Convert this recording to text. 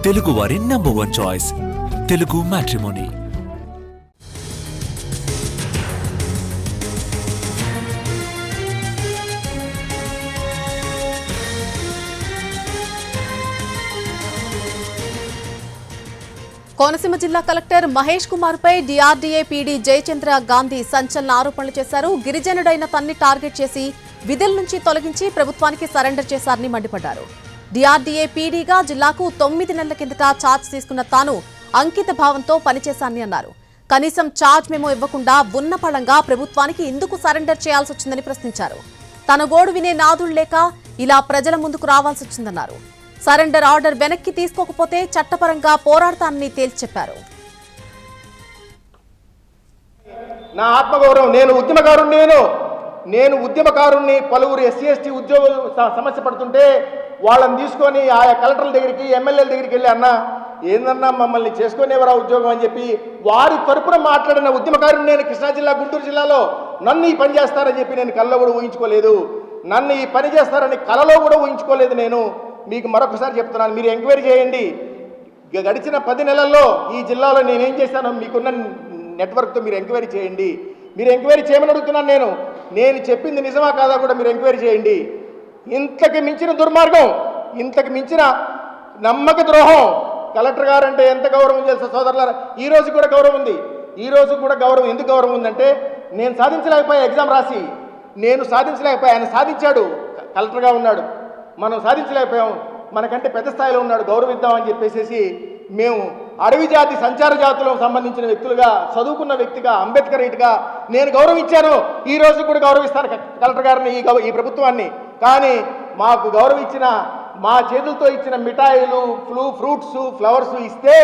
తెలుగువారి number 1 choice Telugu matrimony. Konaseema జిల్లా collector Mahesh Kumar పై DRDA PD Jayachandra Gandhi సంచలన ఆరోపణలు చేశారు. గిరిజనుడైన తన్ని టార్గెట్ చేసి విధుల నుంచి తొలగించి ప్రభుత్వానికి సరెండర్ చేశారని మండిపడ్డారు. డిఆర్డీఏ పీడీగా జిల్లాకు 9 నెలల కిందట ఛార్జ్ తీసుకున్న తాను అంకిత భావంతో పనిచేశానని అన్నారు. కనీసం ఛార్జ్ మెమో ఇవ్వకుండా ఉన్న పళంగా ప్రభుత్వానికి ఎందుకు సరెండర్ చేయాల్సి వచ్చిందని ప్రశ్నించారు. తన గోడు వినే నాదుడు లేక ఇలా ప్రజల ముందుకు రావాల్సి వచ్చిందన్నారు. సరెండర్ ఆర్డర్ వెనక్కి తీసుకోకపోతే చట్టపరంగా పోరాడతానని తేల్చి చెప్పారు. నా ఆత్మగౌరవం, నేను ఉద్యమకారుణ్ణి. పలువురు ఎస్సీ ఎస్టీ ఉద్యోగులు సమస్య పడుతుంటే వాళ్ళని తీసుకొని ఆయా కలెక్టర్ల దగ్గరికి, ఎమ్మెల్యేల దగ్గరికి వెళ్ళి అన్న ఏందన్నా మమ్మల్ని చేసుకునేవరా ఉద్యోగం అని చెప్పి వారి తరపున మాట్లాడిన ఉద్యమకారుని నేను. కృష్ణా జిల్లా, గుంటూరు జిల్లాలో నన్ను ఈ పని చేస్తారని చెప్పి నేను కలలో కూడా ఊహించుకోలేదు. నన్ను ఈ పని చేస్తారని కలలో కూడా ఊహించుకోలేదు నేను. మీకు మరొకసారి చెప్తున్నాను, మీరు ఎంక్వైరీ చేయండి. గడిచిన 10 నెలల్లో ఈ జిల్లాలో నేనేం చేశానో మీకున్న నెట్వర్క్తో మీరు ఎంక్వైరీ చేయండి. మీరు ఎంక్వైరీ చేయమని అడుగుతున్నాను. నేను చెప్పింది నిజమా కాదా కూడా మీరు ఎంక్వైరీ చేయండి. ఇంతకు మించిన దుర్మార్గం, ఇంతకు మించిన నమ్మక ద్రోహం. కలెక్టర్ గారు అంటే ఎంత గౌరవం తెలుసా సోదరులారా? ఈ రోజు కూడా గౌరవం ఉంది. ఈ రోజు కూడా గౌరవం. ఎందుకు గౌరవం ఉందంటే నేను సాధించలేకపోయా, ఎగ్జామ్ రాసి నేను సాధించలేకపోయా. ఆయన సాధించాడు, కలెక్టర్గా ఉన్నాడు. మనం సాధించలేకపోయాం, మనకంటే పెద్ద స్థాయిలో ఉన్నాడు, గౌరవిద్దామని చెప్పేసి మేము అడవి జాతి, సంచార జాతులకు సంబంధించిన వ్యక్తులుగా, చదువుకున్న వ్యక్తిగా, అంబేద్కరీట్గా నేను గౌరవించాను. ఈ రోజు కూడా గౌరవిస్తాను కలెక్టర్ గారిని, ఈ ప్రభుత్వాన్ని. కానీ మాకు గౌరవించిన, మా చేతులతో ఇచ్చిన మిఠాయిలు, ఫ్రూట్స్, ఫ్లవర్స్ ఇస్తే